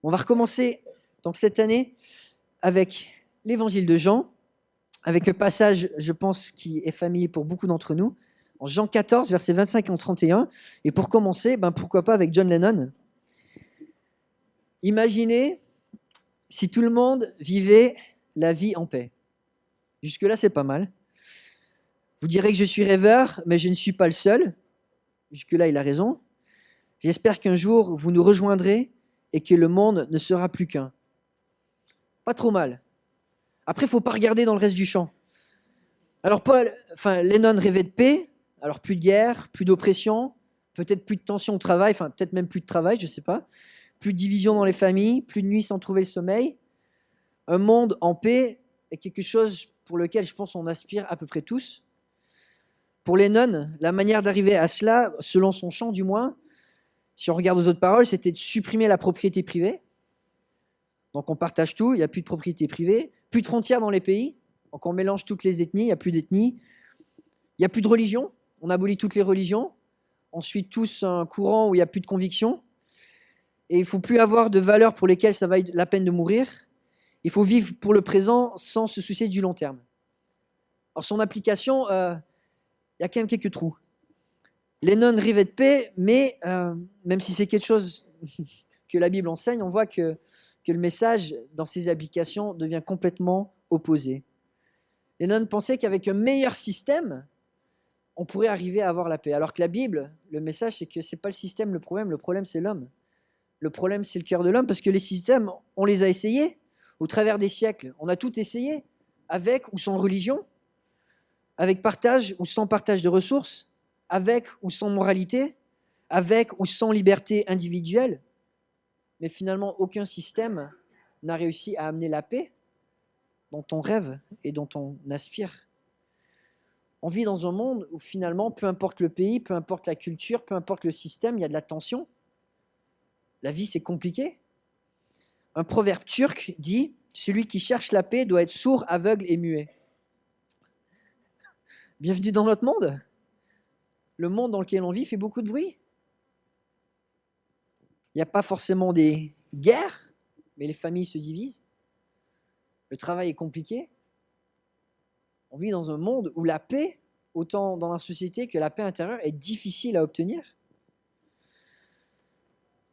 On va recommencer donc cette année avec l'évangile de Jean, avec un passage, je pense, qui est familier pour beaucoup d'entre nous, en Jean 14, versets 25 et 31. Et pour commencer, pourquoi pas avec John Lennon. Imaginez si tout le monde vivait la vie en paix. Jusque-là, c'est pas mal. Vous direz que je suis rêveur, mais je ne suis pas le seul. Jusque-là, il a raison. J'espère qu'un jour, vous nous rejoindrez et que le monde ne sera plus qu'un. Pas trop mal. Après, il ne faut pas regarder dans le reste du champ. Alors, Lennon rêvait de paix, alors plus de guerre, plus d'oppression, peut-être plus de tension au travail, peut-être même plus de travail, je ne sais pas, plus de division dans les familles, plus de nuits sans trouver le sommeil. Un monde en paix est quelque chose pour lequel je pense on aspire à peu près tous. Pour Lennon, la manière d'arriver à cela, selon son chant du moins, si on regarde aux autres paroles, c'était de supprimer la propriété privée. Donc on partage tout, il n'y a plus de propriété privée, plus de frontières dans les pays, donc on mélange toutes les ethnies, il n'y a plus d'ethnie. Il n'y a plus de religion, on abolit toutes les religions. On suit tous un courant où il n'y a plus de conviction. Et il ne faut plus avoir de valeurs pour lesquelles ça vaille la peine de mourir. Il faut vivre pour le présent sans se soucier du long terme. Alors son application, il y a quand même quelques trous. Lennon rêvait de paix, mais même si c'est quelque chose que la Bible enseigne, on voit que le message dans ses applications devient complètement opposé. Lennon pensait qu'avec un meilleur système, on pourrait arriver à avoir la paix. Alors que la Bible, le message, c'est que ce n'est pas le système le problème c'est l'homme. Le problème, c'est le cœur de l'homme, parce que les systèmes, on les a essayés au travers des siècles. On a tout essayé, avec ou sans religion, avec partage ou sans partage de ressources, avec ou sans moralité, avec ou sans liberté individuelle. Mais finalement, aucun système n'a réussi à amener la paix dont on rêve et dont on aspire. On vit dans un monde où finalement, peu importe le pays, peu importe la culture, peu importe le système, il y a de la tension. La vie, c'est compliqué. Un proverbe turc dit « Celui qui cherche la paix doit être sourd, aveugle et muet ». Bienvenue dans notre monde. Le monde dans lequel on vit fait beaucoup de bruit. Il n'y a pas forcément des guerres, mais les familles se divisent. Le travail est compliqué. On vit dans un monde où la paix, autant dans la société que la paix intérieure, est difficile à obtenir.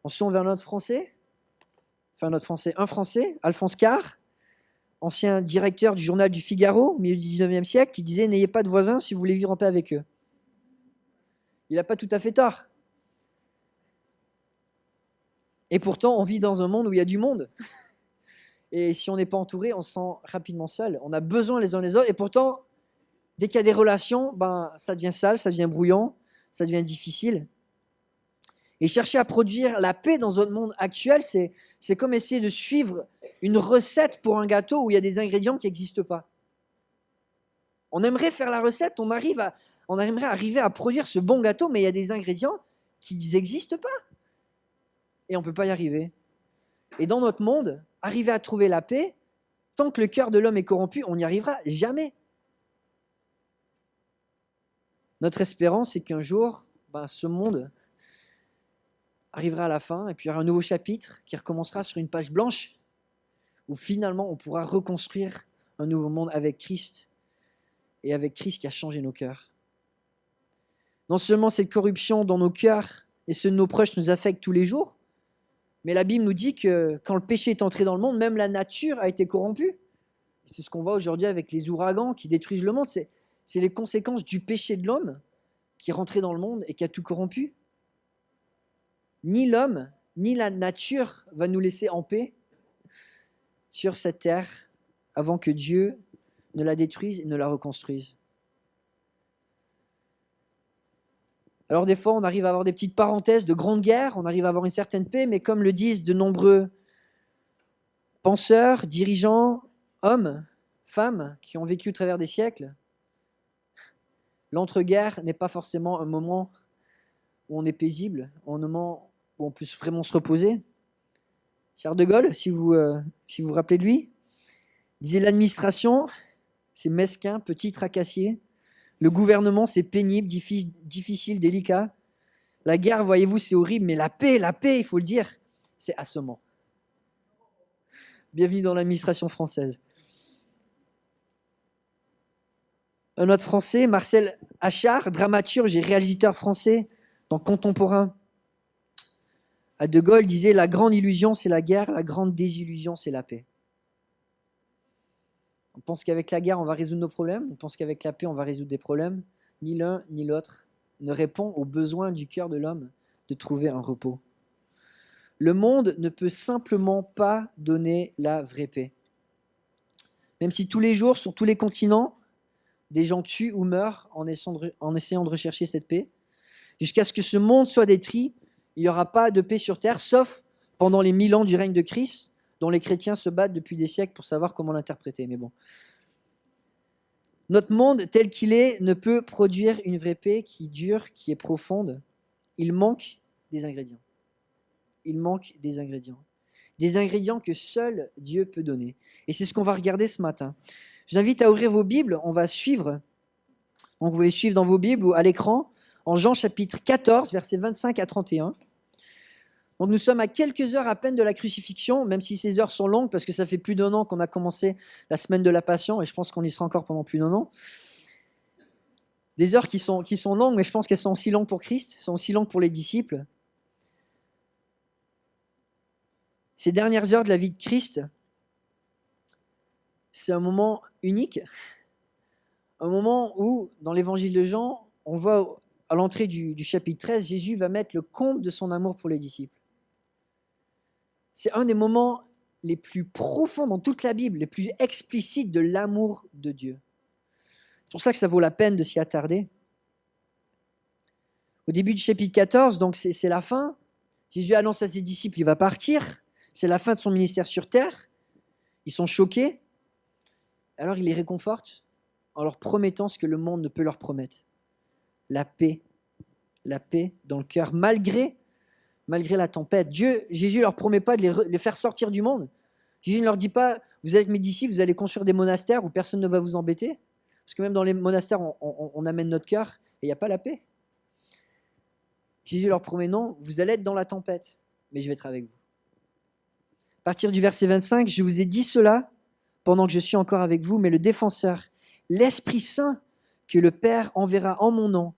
On se tourne vers un Français, Alphonse Karr, ancien directeur du journal du Figaro au milieu du 19e siècle, qui disait « N'ayez pas de voisins si vous voulez vivre en paix avec eux ». Il n'a pas tout à fait tort. Et pourtant, on vit dans un monde où il y a du monde. Et si on n'est pas entouré, on se sent rapidement seul. On a besoin les uns des autres. Et pourtant, dès qu'il y a des relations, ça devient sale, ça devient brouillon, ça devient difficile. Et chercher à produire la paix dans un monde actuel, c'est comme essayer de suivre une recette pour un gâteau où il y a des ingrédients qui n'existent pas. On aimerait faire la recette, on aimerait arriver à produire ce bon gâteau, mais il y a des ingrédients qui n'existent pas. Et on ne peut pas y arriver. Et dans notre monde, arriver à trouver la paix, tant que le cœur de l'homme est corrompu, on n'y arrivera jamais. Notre espérance, c'est qu'un jour, ce monde arrivera à la fin, et puis il y aura un nouveau chapitre qui recommencera sur une page blanche, où finalement on pourra reconstruire un nouveau monde avec Christ, et avec Christ qui a changé nos cœurs. Non seulement cette corruption dans nos cœurs et ceux de nos proches nous affecte tous les jours, mais la Bible nous dit que quand le péché est entré dans le monde, même la nature a été corrompue. C'est ce qu'on voit aujourd'hui avec les ouragans qui détruisent le monde. C'est les conséquences du péché de l'homme qui est rentré dans le monde et qui a tout corrompu. Ni l'homme, ni la nature va nous laisser en paix sur cette terre avant que Dieu ne la détruise et ne la reconstruise. Alors des fois, on arrive à avoir des petites parenthèses de grandes guerres, on arrive à avoir une certaine paix, mais comme le disent de nombreux penseurs, dirigeants, hommes, femmes qui ont vécu au travers des siècles, l'entre-guerres n'est pas forcément un moment où on est paisible, un moment où on peut vraiment se reposer. Charles de Gaulle, si vous vous rappelez de lui, disait l'administration, c'est mesquin, petit, tracassier. Le gouvernement, c'est pénible, difficile, délicat. La guerre, voyez-vous, c'est horrible, mais la paix, il faut le dire, c'est assommant. Bienvenue dans l'administration française. Un autre Français, Marcel Achard, dramaturge et réalisateur français dans Contemporain. À De Gaulle disait « La grande illusion, c'est la guerre, la grande désillusion, c'est la paix ». On pense qu'avec la guerre, on va résoudre nos problèmes. On pense qu'avec la paix, on va résoudre des problèmes. Ni l'un, ni l'autre ne répond aux besoins du cœur de l'homme de trouver un repos. Le monde ne peut simplement pas donner la vraie paix. Même si tous les jours, sur tous les continents, des gens tuent ou meurent en essayant de rechercher cette paix, jusqu'à ce que ce monde soit détruit, il n'y aura pas de paix sur terre, sauf pendant les 1000 ans du règne de Christ, dont les chrétiens se battent depuis des siècles pour savoir comment l'interpréter. Mais bon. Notre monde, tel qu'il est, ne peut produire une vraie paix qui dure, qui est profonde. Il manque des ingrédients. Il manque des ingrédients. Des ingrédients que seul Dieu peut donner. Et c'est ce qu'on va regarder ce matin. Je vous invite à ouvrir vos Bibles, on va suivre. Donc vous pouvez suivre dans vos Bibles ou à l'écran, en Jean chapitre 14, versets 25 à 31. Donc nous sommes à quelques heures à peine de la crucifixion, même si ces heures sont longues, parce que ça fait plus d'1 an qu'on a commencé la semaine de la Passion, et je pense qu'on y sera encore pendant plus d'1 an. Des heures qui sont longues, mais je pense qu'elles sont aussi longues pour Christ, sont aussi longues pour les disciples. Ces dernières heures de la vie de Christ, c'est un moment unique, un moment où, dans l'évangile de Jean, on voit à l'entrée du chapitre 13, Jésus va mettre le comble de son amour pour les disciples. C'est un des moments les plus profonds dans toute la Bible, les plus explicites de l'amour de Dieu. C'est pour ça que ça vaut la peine de s'y attarder. Au début du chapitre 14, donc c'est la fin. Jésus annonce à ses disciples, il va partir. C'est la fin de son ministère sur terre. Ils sont choqués. Alors il les réconforte en leur promettant ce que le monde ne peut leur promettre. La paix dans le cœur, malgré la tempête. Jésus ne leur promet pas de les faire sortir du monde. Jésus ne leur dit pas, vous êtes mes disciples, vous allez construire des monastères où personne ne va vous embêter. Parce que même dans les monastères, on amène notre cœur et il n'y a pas la paix. Jésus leur promet non, vous allez être dans la tempête, mais je vais être avec vous. À partir du verset 25, je vous ai dit cela pendant que je suis encore avec vous, mais le défenseur, l'Esprit Saint que le Père enverra en mon nom,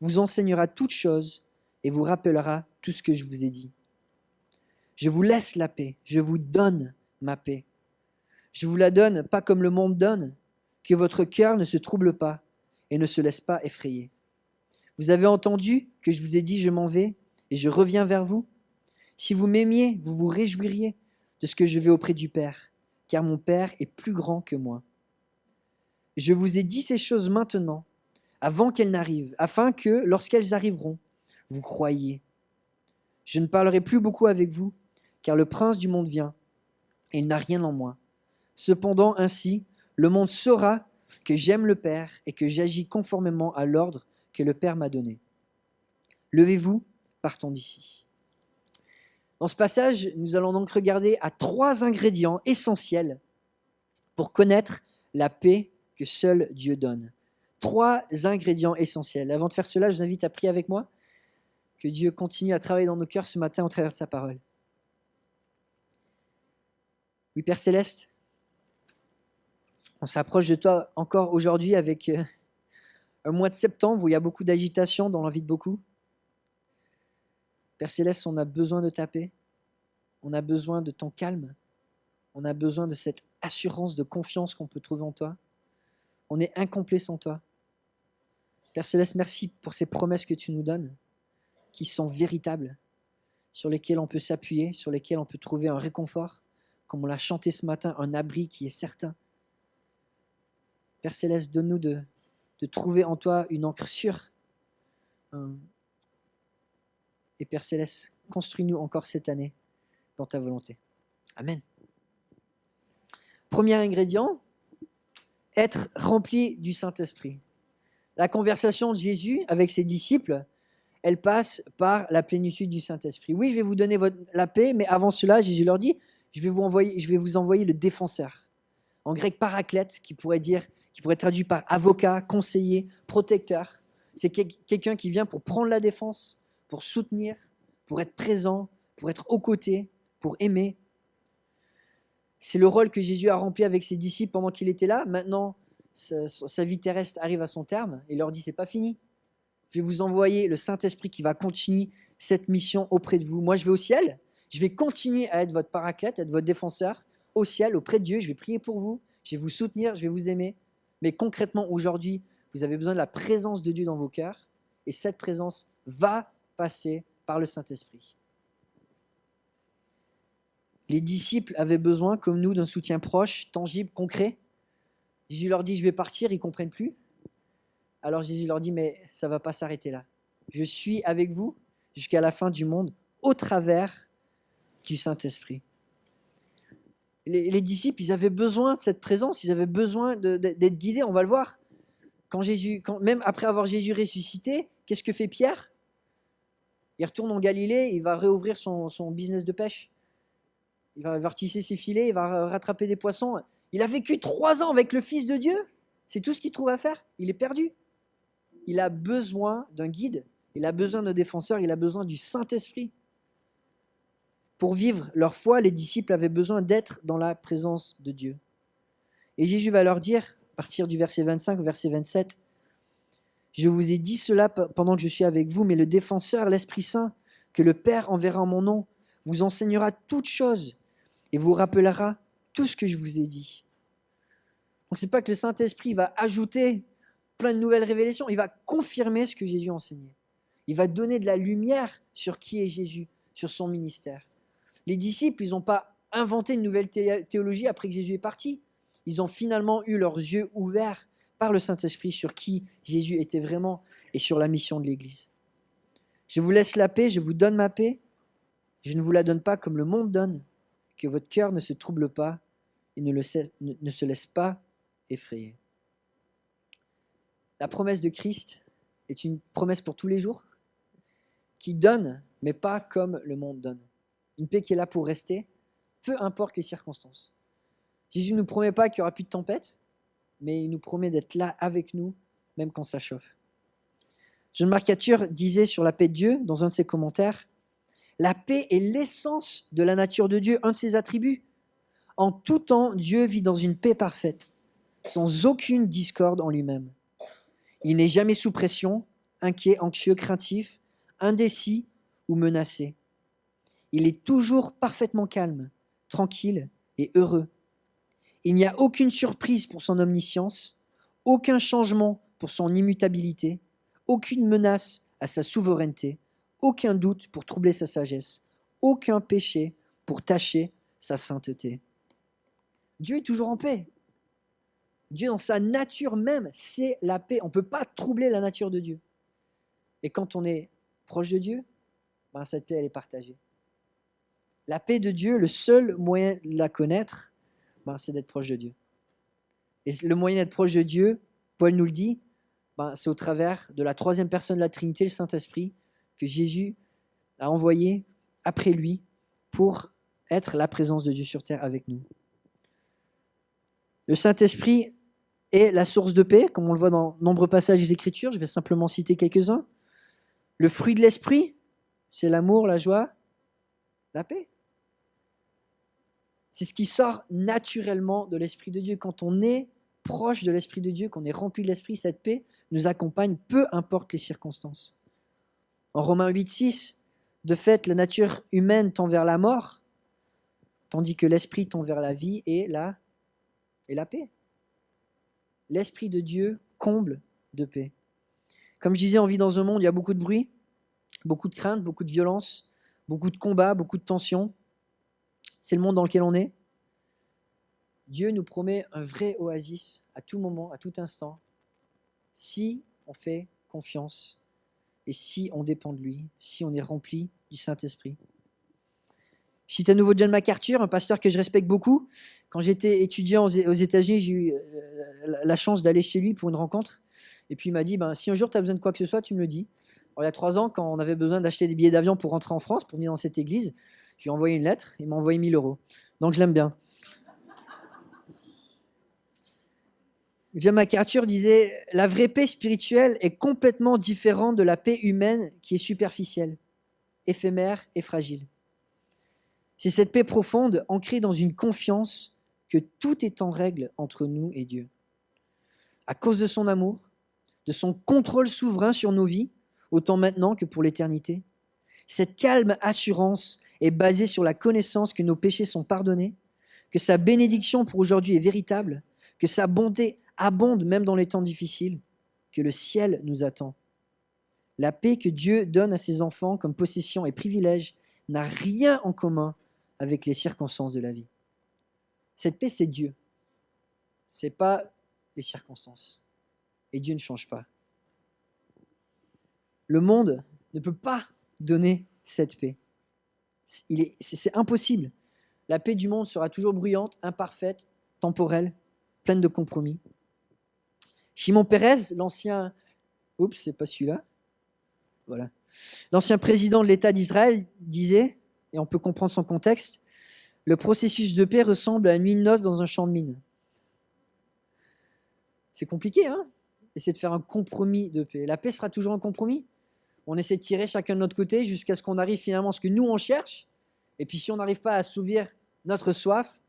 vous enseignera toutes choses et vous rappellera tout ce que je vous ai dit. Je vous laisse la paix, je vous donne ma paix. Je vous la donne pas comme le monde donne, que votre cœur ne se trouble pas et ne se laisse pas effrayer. Vous avez entendu que je vous ai dit je m'en vais et je reviens vers vous. Si vous m'aimiez, vous vous réjouiriez de ce que je vais auprès du Père, car mon Père est plus grand que moi. Je vous ai dit ces choses maintenant, avant qu'elles n'arrivent, afin que, lorsqu'elles arriveront, vous croyiez. Je ne parlerai plus beaucoup avec vous, car le prince du monde vient, et il n'a rien en moi. Cependant, ainsi, le monde saura que j'aime le Père et que j'agis conformément à l'ordre que le Père m'a donné. Levez-vous, partons d'ici. Dans ce passage, nous allons donc regarder à 3 ingrédients essentiels pour connaître la paix que seul Dieu donne. 3 ingrédients essentiels. Avant de faire cela, je vous invite à prier avec moi, que Dieu continue à travailler dans nos cœurs ce matin au travers de sa parole. Oui, Père Céleste, on s'approche de toi encore aujourd'hui avec un mois de septembre où il y a beaucoup d'agitation dans la vie de beaucoup. Père Céleste, on a besoin de ta paix, on a besoin de ton calme, on a besoin de cette assurance de confiance qu'on peut trouver en toi. On est incomplet sans toi. Père Céleste, merci pour ces promesses que tu nous donnes, qui sont véritables, sur lesquelles on peut s'appuyer, sur lesquelles on peut trouver un réconfort, comme on l'a chanté ce matin, un abri qui est certain. Père Céleste, donne-nous de trouver en toi une ancre sûre. Et Père Céleste, construis-nous encore cette année dans ta volonté. Amen. Premier ingrédient, être rempli du Saint-Esprit. La conversation de Jésus avec ses disciples, elle passe par la plénitude du Saint-Esprit. Oui, je vais vous donner la paix, mais avant cela, Jésus leur dit, je vais vous envoyer le défenseur. En grec, paraclète, qui pourrait être traduit par avocat, conseiller, protecteur. C'est quelqu'un qui vient pour prendre la défense, pour soutenir, pour être présent, pour être aux côtés, pour aimer. C'est le rôle que Jésus a rempli avec ses disciples pendant qu'il était là. Maintenant, sa vie terrestre arrive à son terme. Et il leur dit, c'est pas fini. Je vais vous envoyer le Saint-Esprit qui va continuer cette mission auprès de vous. Moi, je vais au ciel. Je vais continuer à être votre paraclète, être votre défenseur au ciel, auprès de Dieu. Je vais prier pour vous. Je vais vous soutenir. Je vais vous aimer. Mais concrètement, aujourd'hui, vous avez besoin de la présence de Dieu dans vos cœurs. Et cette présence va passer par le Saint-Esprit. Les disciples avaient besoin, comme nous, d'un soutien proche, tangible, concret. Jésus leur dit, je vais partir, ils ne comprennent plus. Alors Jésus leur dit, mais ça ne va pas s'arrêter là. Je suis avec vous jusqu'à la fin du monde, au travers du Saint-Esprit. Les disciples, ils avaient besoin de cette présence, ils avaient besoin d'être guidés, on va le voir. Même après avoir Jésus ressuscité, qu'est-ce que fait Pierre? Il retourne en Galilée, il va réouvrir son business de pêche. Il va tisser ses filets, il va rattraper des poissons. Il a vécu 3 ans avec le Fils de Dieu. C'est tout ce qu'il trouve à faire. Il est perdu. Il a besoin d'un guide, il a besoin d'un défenseur, il a besoin du Saint-Esprit. Pour vivre leur foi, les disciples avaient besoin d'être dans la présence de Dieu. Et Jésus va leur dire, à partir du verset 25 au verset 27, « Je vous ai dit cela pendant que je suis avec vous, mais le défenseur, l'Esprit Saint, que le Père enverra en mon nom, vous enseignera toutes choses et vous rappellera tout ce que je vous ai dit. » Donc ce n'est pas que le Saint-Esprit va ajouter plein de nouvelles révélations, il va confirmer ce que Jésus a enseigné. Il va donner de la lumière sur qui est Jésus, sur son ministère. Les disciples, ils n'ont pas inventé une nouvelle théologie après que Jésus est parti. Ils ont finalement eu leurs yeux ouverts par le Saint-Esprit sur qui Jésus était vraiment et sur la mission de l'Église. Je vous laisse la paix, je vous donne ma paix. Je ne vous la donne pas comme le monde donne. Que votre cœur ne se trouble pas et ne se laisse pas effrayer. La promesse de Christ est une promesse pour tous les jours qui donne, mais pas comme le monde donne. Une paix qui est là pour rester, peu importe les circonstances. Jésus ne nous promet pas qu'il n'y aura plus de tempête, mais il nous promet d'être là avec nous, même quand ça chauffe. John MacArthur disait sur la paix de Dieu, dans un de ses commentaires, « La paix est l'essence de la nature de Dieu, un de ses attributs. En tout temps, Dieu vit dans une paix parfaite, sans aucune discorde en lui-même. Il n'est jamais sous pression, inquiet, anxieux, craintif, indécis ou menacé. Il est toujours parfaitement calme, tranquille et heureux. Il n'y a aucune surprise pour son omniscience, aucun changement pour son immutabilité, aucune menace à sa souveraineté, aucun doute pour troubler sa sagesse, aucun péché pour tacher sa sainteté. » Dieu est toujours en paix. Dieu, dans sa nature même, c'est la paix. On ne peut pas troubler la nature de Dieu. Et quand on est proche de Dieu, cette paix, elle est partagée. La paix de Dieu, le seul moyen de la connaître, c'est d'être proche de Dieu. Et le moyen d'être proche de Dieu, Paul nous le dit, c'est au travers de la troisième personne de la Trinité, le Saint-Esprit, que Jésus a envoyé après lui pour être la présence de Dieu sur terre avec nous. Le Saint-Esprit est la source de paix, comme on le voit dans de nombreux passages des Écritures. Je vais simplement citer quelques-uns. Le fruit de l'Esprit, c'est l'amour, la joie, la paix. C'est ce qui sort naturellement de l'Esprit de Dieu. Quand on est proche de l'Esprit de Dieu, qu'on est rempli de l'Esprit, cette paix nous accompagne, peu importe les circonstances. En Romains 8,6, de fait, la nature humaine tend vers la mort, tandis que l'Esprit tend vers la vie et la paix. L'Esprit de Dieu comble de paix. Comme je disais, on vit dans un monde où il y a beaucoup de bruit, beaucoup de crainte, beaucoup de violence, beaucoup de combats, beaucoup de tensions. C'est le monde dans lequel on est. Dieu nous promet un vrai oasis à tout moment, à tout instant, si on fait confiance et si on dépend de lui, si on est rempli du Saint-Esprit. Je cite à nouveau John MacArthur, un pasteur que je respecte beaucoup. Quand j'étais étudiant aux États-Unis, j'ai eu la chance d'aller chez lui pour une rencontre. Et puis il m'a dit, si un jour tu as besoin de quoi que ce soit, tu me le dis. Alors, il y a 3 ans, quand on avait besoin d'acheter des billets d'avion pour rentrer en France, pour venir dans cette église, je lui ai envoyé une lettre, il m'a envoyé 1 000 €. Donc je l'aime bien. John MacArthur disait « La vraie paix spirituelle est complètement différente de la paix humaine qui est superficielle, éphémère et fragile. C'est cette paix profonde, ancrée dans une confiance que tout est en règle entre nous et Dieu. À cause de son amour, de son contrôle souverain sur nos vies, autant maintenant que pour l'éternité. Cette calme assurance est basée sur la connaissance que nos péchés sont pardonnés, que sa bénédiction pour aujourd'hui est véritable, que sa bonté abonde même dans les temps difficiles, que le ciel nous attend. La paix que Dieu donne à ses enfants comme possession et privilège n'a rien en commun avec les circonstances de la vie. Cette paix, c'est Dieu. Ce n'est pas les circonstances. Et Dieu ne change pas. Le monde ne peut pas donner cette paix. C'est impossible. La paix du monde sera toujours bruyante, imparfaite, temporelle, pleine de compromis. Shimon Peres, l'ancien... Oups, c'est pas celui-là. Voilà. L'ancien président de l'État d'Israël disait, et on peut comprendre son contexte, le processus de paix ressemble à une nuit de noces dans un champ de mine. C'est compliqué, hein? Essayer de faire un compromis de paix. La paix sera toujours un compromis. On essaie de tirer chacun de notre côté jusqu'à ce qu'on arrive finalement à ce que nous on cherche. Et puis si on n'arrive pas à assouvir notre soif,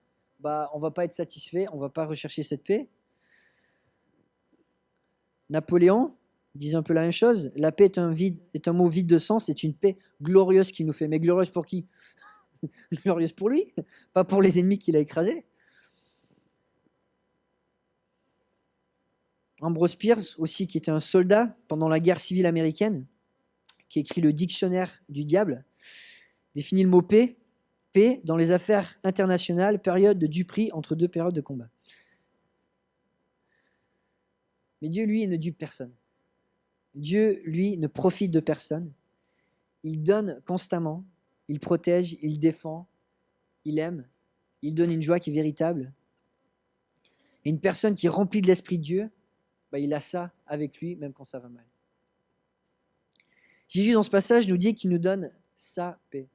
on ne va pas être satisfait, on ne va pas rechercher cette paix. Napoléon disait un peu la même chose. La paix est un mot vide de sens, c'est une paix glorieuse qu'il nous fait. Mais glorieuse pour qui? Glorieuse pour lui, pas pour les ennemis qu'il a écrasés. Ambrose Bierce, aussi, qui était un soldat pendant la guerre civile américaine, qui écrit le dictionnaire du diable, définit le mot paix. Paix dans les affaires internationales, période de duperie entre deux périodes de combat. Mais Dieu, lui, ne dupe personne. Dieu, lui, ne profite de personne. Il donne constamment, il protège, il défend, il aime, il donne une joie qui est véritable. Et une personne qui est remplie de l'Esprit de Dieu, il a ça avec lui, même quand ça va mal. Jésus, dans ce passage, nous dit qu'il nous donne sa paix.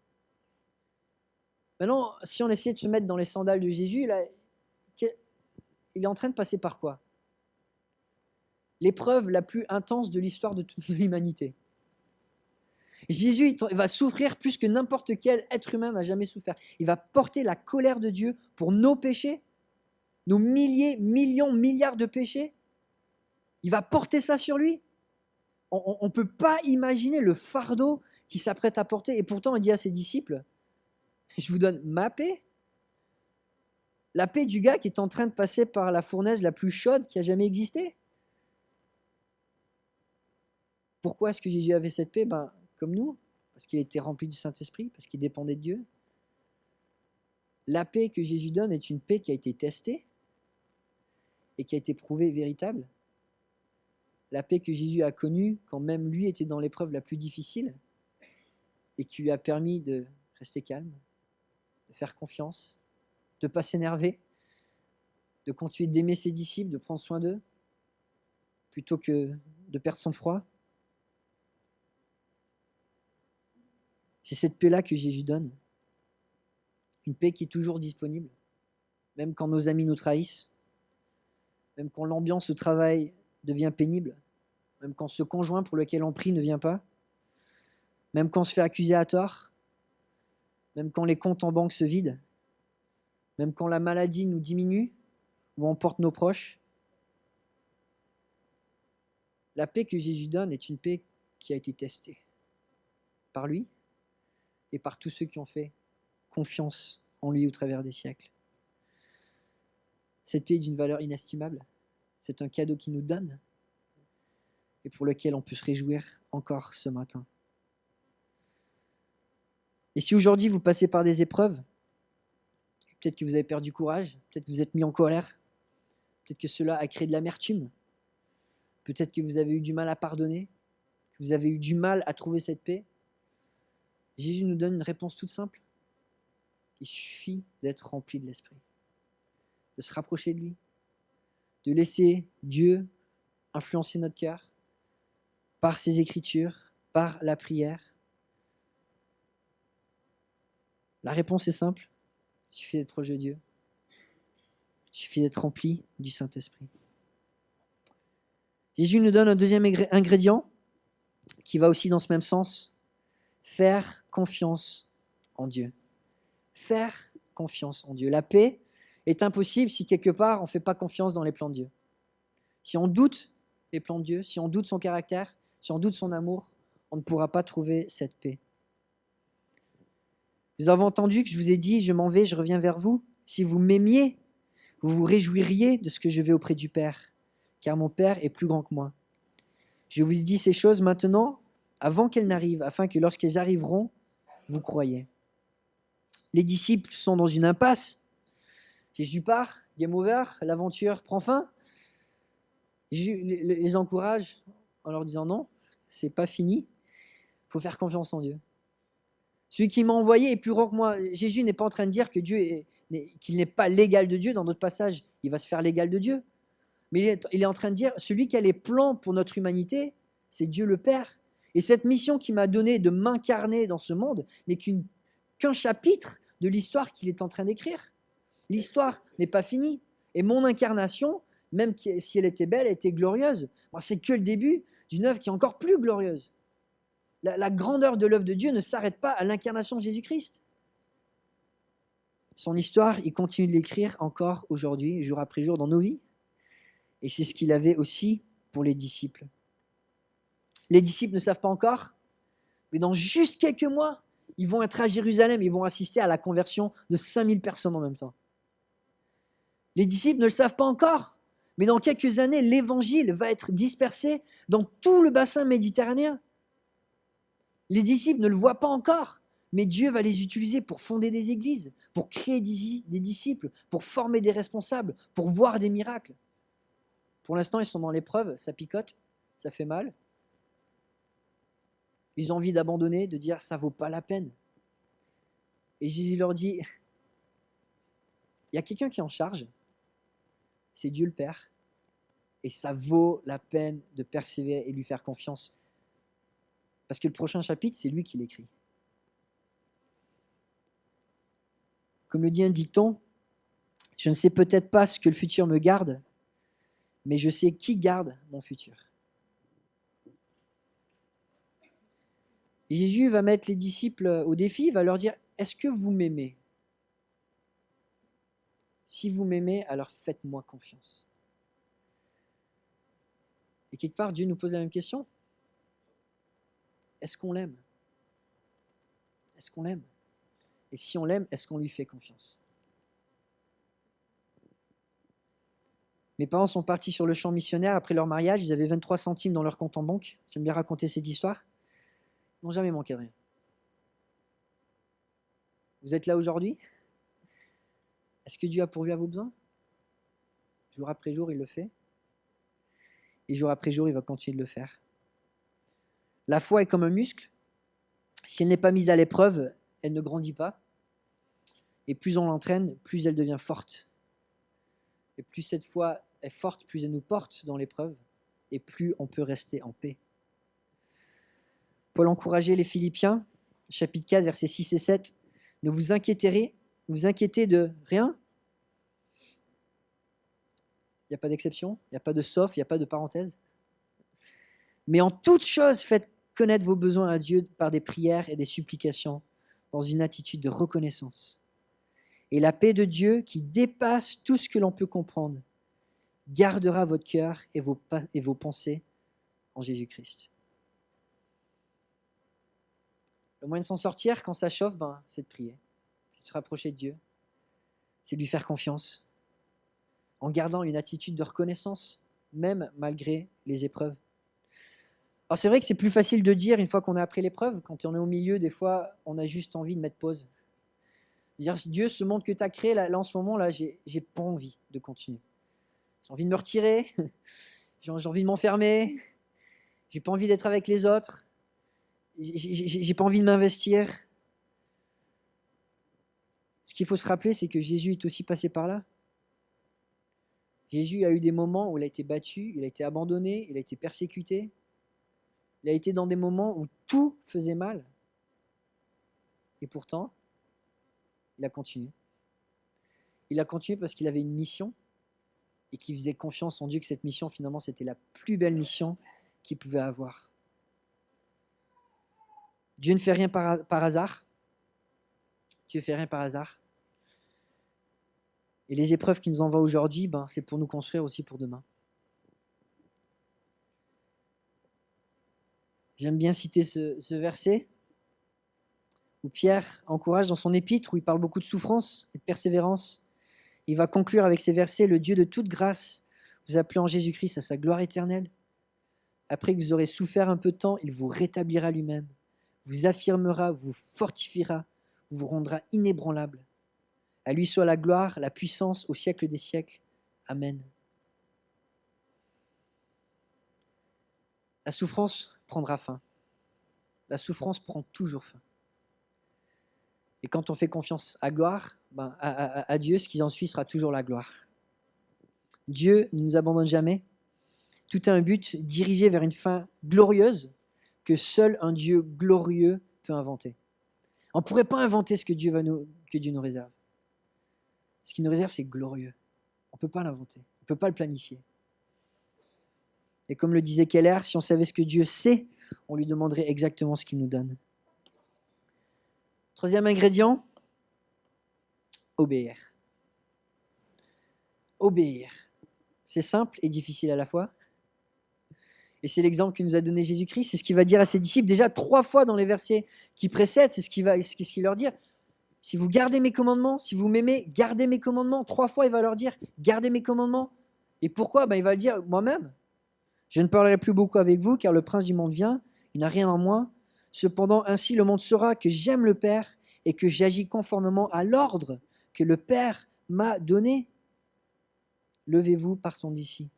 Maintenant, si on essayait de se mettre dans les sandales de Jésus, là, il est en train de passer par quoi? L'épreuve la plus intense de l'histoire de toute l'humanité. Jésus va souffrir plus que n'importe quel être humain n'a jamais souffert. Il va porter la colère de Dieu pour nos péchés, nos milliers, millions, milliards de péchés. Il va porter ça sur lui. On ne peut pas imaginer le fardeau qu'il s'apprête à porter. Et pourtant, il dit à ses disciples, je vous donne ma paix. La paix du gars qui est en train de passer par la fournaise la plus chaude qui a jamais existé. Pourquoi est-ce que Jésus avait cette paix? Comme nous, parce qu'il était rempli du Saint-Esprit, parce qu'il dépendait de Dieu. La paix que Jésus donne est une paix qui a été testée et qui a été prouvée véritable. La paix que Jésus a connue quand même lui était dans l'épreuve la plus difficile et qui lui a permis de rester calme, de faire confiance, de ne pas s'énerver, de continuer d'aimer ses disciples, de prendre soin d'eux, plutôt que de perdre son froid. C'est cette paix-là que Jésus donne. Une paix qui est toujours disponible, même quand nos amis nous trahissent, même quand l'ambiance au travail devient pénible, même quand ce conjoint pour lequel on prie ne vient pas, même quand on se fait accuser à tort, même quand les comptes en banque se vident, même quand la maladie nous diminue ou emporte nos proches. La paix que Jésus donne est une paix qui a été testée par lui et par tous ceux qui ont fait confiance en lui au travers des siècles. Cette paix est d'une valeur inestimable. C'est un cadeau qu'il nous donne et pour lequel on peut se réjouir encore ce matin. Et si aujourd'hui vous passez par des épreuves, peut-être que vous avez perdu courage, peut-être que vous êtes mis en colère, peut-être que cela a créé de l'amertume, peut-être que vous avez eu du mal à pardonner, que vous avez eu du mal à trouver cette paix, Jésus nous donne une réponse toute simple. Il suffit d'être rempli de l'Esprit, de se rapprocher de lui, de laisser Dieu influencer notre cœur par ses Écritures, par la prière. La réponse est simple, il suffit d'être proche de Dieu, il suffit d'être rempli du Saint-Esprit. Jésus nous donne un deuxième ingrédient qui va aussi dans ce même sens, faire confiance en Dieu. faire confiance en Dieu. La paix est impossible si quelque part on ne fait pas confiance dans les plans de Dieu. Si on doute les plans de Dieu, si on doute son caractère, si on doute son amour, on ne pourra pas trouver cette paix. Vous avez entendu que je vous ai dit, je m'en vais, je reviens vers vous. Si vous m'aimiez, vous vous réjouiriez de ce que je vais auprès du Père, car mon Père est plus grand que moi. Je vous dis ces choses maintenant, avant qu'elles n'arrivent, afin que lorsqu'elles arriveront, vous croyez. Les disciples sont dans une impasse. Jésus part, game over, l'aventure prend fin. Jésus les encourage en leur disant non, c'est pas fini, il faut faire confiance en Dieu. Celui qui m'a envoyé est plus grand que moi. Jésus n'est pas en train de dire que qu'il n'est pas l'égal de Dieu. Dans d'autres passages, il va se faire l'égal de Dieu. Mais il est en train de dire, celui qui a les plans pour notre humanité, c'est Dieu le Père. Et cette mission qu'il m'a donnée de m'incarner dans ce monde n'est qu'un chapitre de l'histoire qu'il est en train d'écrire. L'histoire n'est pas finie. Et mon incarnation, même si elle était belle, elle était glorieuse. C'est que le début d'une œuvre qui est encore plus glorieuse. La grandeur de l'œuvre de Dieu ne s'arrête pas à l'incarnation de Jésus-Christ. Son histoire, il continue de l'écrire encore aujourd'hui, jour après jour, dans nos vies. Et c'est ce qu'il avait aussi pour les disciples. Les disciples ne savent pas encore, mais dans juste quelques mois, ils vont être à Jérusalem, ils vont assister à la conversion de 5000 personnes en même temps. Les disciples ne le savent pas encore, mais dans quelques années, l'évangile va être dispersé dans tout le bassin méditerranéen. Les disciples ne le voient pas encore, mais Dieu va les utiliser pour fonder des églises, pour créer des disciples, pour former des responsables, pour voir des miracles. Pour l'instant, ils sont dans l'épreuve, ça picote, ça fait mal. Ils ont envie d'abandonner, de dire ça ne vaut pas la peine. Et Jésus leur dit, il y a quelqu'un qui est en charge, c'est Dieu le Père, et ça vaut la peine de persévérer et lui faire confiance. Parce que le prochain chapitre, c'est lui qui l'écrit. Comme le dit un dicton, je ne sais peut-être pas ce que le futur me garde, mais je sais qui garde mon futur. Et Jésus va mettre les disciples au défi, il va leur dire, est-ce que vous m'aimez ? Si vous m'aimez, alors faites-moi confiance. Et quelque part, Dieu nous pose la même question. Est-ce qu'on l'aime ? Est-ce qu'on l'aime ? Et si on l'aime, est-ce qu'on lui fait confiance ? Mes parents sont partis sur le champ missionnaire après leur mariage, ils avaient 23 centimes dans leur compte en banque. J'aime bien raconter cette histoire. Ils n'ont jamais manqué de rien. Vous êtes là aujourd'hui ? Est-ce que Dieu a pourvu à vos besoins ? Jour après jour, il le fait. Et jour après jour, il va continuer de le faire. La foi est comme un muscle. Si elle n'est pas mise à l'épreuve, elle ne grandit pas. Et plus on l'entraîne, plus elle devient forte. Et plus cette foi est forte, plus elle nous porte dans l'épreuve. Et plus on peut rester en paix. Paul encourageait les Philippiens, chapitre 4, versets 6 et 7. Ne vous inquiétez de rien. Il n'y a pas d'exception, il n'y a pas de sauf, il n'y a pas de parenthèse. Mais en toute chose, faites connaître vos besoins à Dieu par des prières et des supplications, dans une attitude de reconnaissance. Et la paix de Dieu, qui dépasse tout ce que l'on peut comprendre, gardera votre cœur et vos pensées en Jésus-Christ. Le moyen de s'en sortir quand ça chauffe, c'est de prier, c'est de se rapprocher de Dieu, c'est de lui faire confiance, en gardant une attitude de reconnaissance, même malgré les épreuves. Alors c'est vrai que c'est plus facile de dire une fois qu'on a appris l'épreuve, quand on est au milieu, des fois, on a juste envie de mettre pause. Dire, Dieu, ce monde que tu as créé, là en ce moment, là, j'ai pas envie de continuer. J'ai envie de me retirer, j'ai envie de m'enfermer, j'ai pas envie d'être avec les autres, j'ai pas envie de m'investir. Ce qu'il faut se rappeler, c'est que Jésus est aussi passé par là. Jésus a eu des moments où il a été battu, il a été abandonné, il a été persécuté. Il a été dans des moments où tout faisait mal. Et pourtant, il a continué. Il a continué parce qu'il avait une mission et qu'il faisait confiance en Dieu que cette mission, finalement, c'était la plus belle mission qu'il pouvait avoir. Dieu ne fait rien par hasard. Dieu fait rien par hasard. Et les épreuves qu'il nous envoie aujourd'hui, c'est pour nous construire aussi pour demain. J'aime bien citer ce verset où Pierre encourage dans son épître, où il parle beaucoup de souffrance et de persévérance. Il va conclure avec ces versets: le Dieu de toute grâce vous appelez en Jésus-Christ à sa gloire éternelle. Après que vous aurez souffert un peu de temps, il vous rétablira lui-même, vous affirmera, vous fortifiera, vous rendra inébranlable. À lui soit la gloire, la puissance au siècle des siècles. Amen. La souffrance prendra fin. La souffrance prend toujours fin. Et quand on fait confiance à gloire, à Dieu, ce qui en suit sera toujours la gloire. Dieu ne nous abandonne jamais. Tout a un but dirigé vers une fin glorieuse que seul un Dieu glorieux peut inventer. On ne pourrait pas inventer ce que Dieu nous réserve. Ce qu'il nous réserve, c'est glorieux. On ne peut pas l'inventer. On ne peut pas le planifier. Et comme le disait Keller, si on savait ce que Dieu sait, on lui demanderait exactement ce qu'il nous donne. Troisième ingrédient, obéir. Obéir. C'est simple et difficile à la fois. Et c'est l'exemple que nous a donné Jésus-Christ. C'est ce qu'il va dire à ses disciples déjà 3 fois dans les versets qui précèdent. C'est ce qu'il va leur dire. Si vous gardez mes commandements, si vous m'aimez, gardez mes commandements. 3 fois, il va leur dire, gardez mes commandements. Et pourquoi ? Il va le dire moi-même. Je ne parlerai plus beaucoup avec vous, car le prince du monde vient. Il n'a rien en moi. Cependant, ainsi le monde saura que j'aime le Père et que j'agis conformément à l'ordre que le Père m'a donné. Levez-vous, partons d'ici.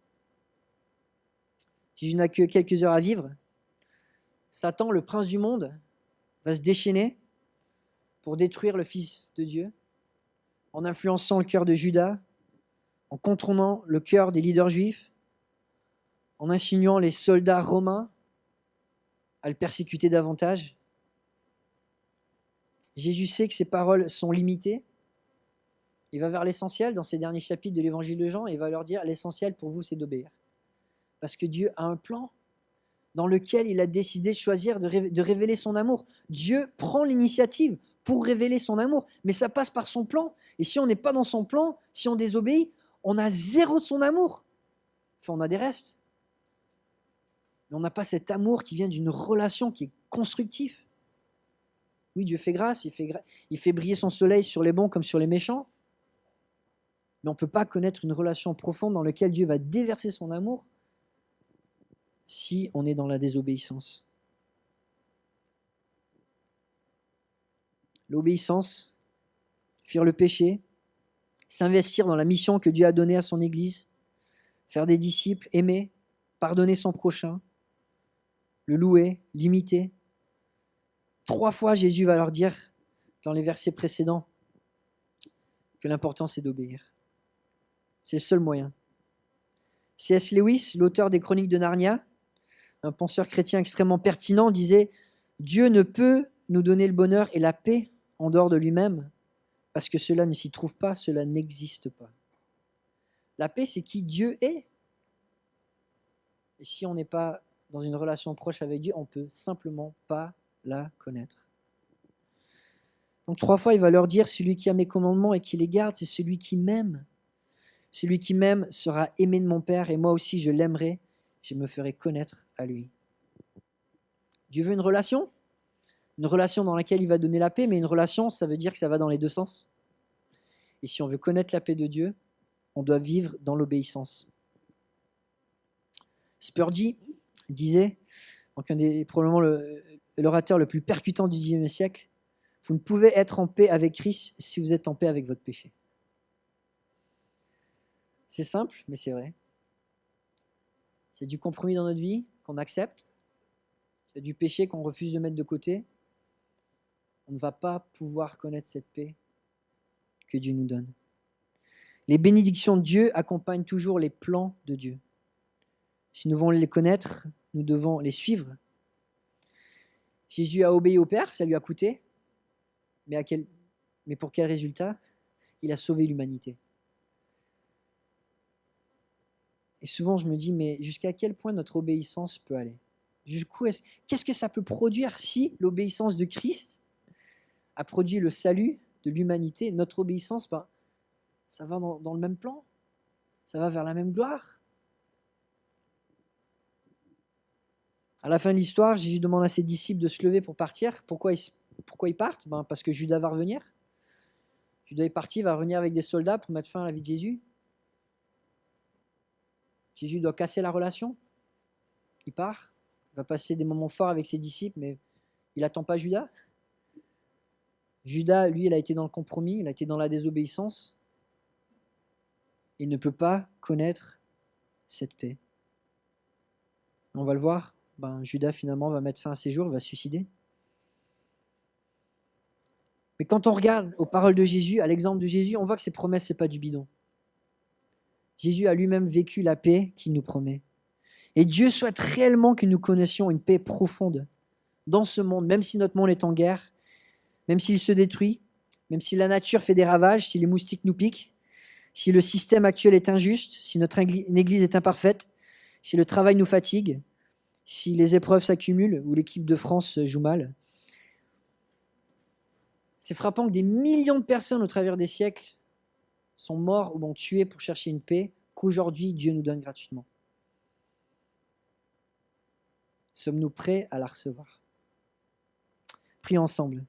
Si je n'ai que quelques heures à vivre, Satan, le prince du monde, va se déchaîner pour détruire le Fils de Dieu, en influençant le cœur de Judas, en contournant le cœur des leaders juifs, en insinuant les soldats romains à le persécuter davantage. Jésus sait que ses paroles sont limitées. Il va vers l'essentiel dans ces derniers chapitres de l'évangile de Jean et il va leur dire: l'essentiel pour vous, c'est d'obéir. Parce que Dieu a un plan dans lequel il a décidé de choisir de révéler son amour. Dieu prend l'initiative pour révéler son amour, mais ça passe par son plan. Et si on n'est pas dans son plan, si on désobéit, on a 0 de son amour. Enfin, on a des restes. Mais on n'a pas cet amour qui vient d'une relation qui est constructive. Oui, Dieu fait grâce, il fait briller son soleil sur les bons comme sur les méchants. Mais on ne peut pas connaître une relation profonde dans laquelle Dieu va déverser son amour si on est dans la désobéissance. L'obéissance, fuir le péché, s'investir dans la mission que Dieu a donnée à son Église, faire des disciples, aimer, pardonner son prochain, le louer, l'imiter. 3 fois, Jésus va leur dire, dans les versets précédents, que l'important, c'est d'obéir. C'est le seul moyen. C.S. Lewis, l'auteur des Chroniques de Narnia, un penseur chrétien extrêmement pertinent, disait « Dieu ne peut nous donner le bonheur et la paix en dehors de lui-même, parce que cela ne s'y trouve pas, cela n'existe pas. » La paix, c'est qui Dieu est. Et si on n'est pas dans une relation proche avec Dieu, on ne peut simplement pas la connaître. Donc 3 fois, il va leur dire: celui qui a mes commandements et qui les garde, c'est celui qui m'aime. Celui qui m'aime sera aimé de mon Père, et moi aussi je l'aimerai, je me ferai connaître à lui. Dieu veut une relation dans laquelle il va donner la paix, mais une relation, ça veut dire que ça va dans les 2 sens. Et si on veut connaître la paix de Dieu, on doit vivre dans l'obéissance. Spurgeon disait, donc probablement l'orateur le plus percutant du XIXe siècle, vous ne pouvez être en paix avec Christ si vous êtes en paix avec votre péché. C'est simple, mais c'est vrai. C'est du compromis dans notre vie qu'on accepte. C'est du péché qu'on refuse de mettre de côté. On ne va pas pouvoir connaître cette paix que Dieu nous donne. Les bénédictions de Dieu accompagnent toujours les plans de Dieu. Si nous voulons les connaître, nous devons les suivre. Jésus a obéi au Père, ça lui a coûté. Mais pour quel résultat ? Il a sauvé l'humanité. Et souvent, je me dis, mais jusqu'à quel point notre obéissance peut aller ? Qu'est-ce que ça peut produire si l'obéissance de Christ a produit le salut de l'humanité, notre obéissance, ça va dans le même plan. Ça va vers la même gloire. À la fin de l'histoire, Jésus demande à ses disciples de se lever pour partir. Pourquoi ils partent? Parce que Judas va revenir. Judas est parti, va revenir avec des soldats pour mettre fin à la vie de Jésus. Jésus doit casser la relation. Il part. Il va passer des moments forts avec ses disciples, mais il n'attend pas Judas. Judas, lui, il a été dans le compromis, il a été dans la désobéissance. Il ne peut pas connaître cette paix. On va le voir. Judas, finalement, va mettre fin à ses jours, il va se suicider. Mais quand on regarde aux paroles de Jésus, à l'exemple de Jésus, on voit que ses promesses, ce n'est pas du bidon. Jésus a lui-même vécu la paix qu'il nous promet. Et Dieu souhaite réellement que nous connaissions une paix profonde dans ce monde, même si notre monde est en guerre, même s'il se détruit, même si la nature fait des ravages, si les moustiques nous piquent, si le système actuel est injuste, si notre église est imparfaite, si le travail nous fatigue, si les épreuves s'accumulent ou l'équipe de France joue mal. C'est frappant que des millions de personnes au travers des siècles sont morts ou ont tué pour chercher une paix qu'aujourd'hui Dieu nous donne gratuitement. Sommes-nous prêts à la recevoir? Prions ensemble.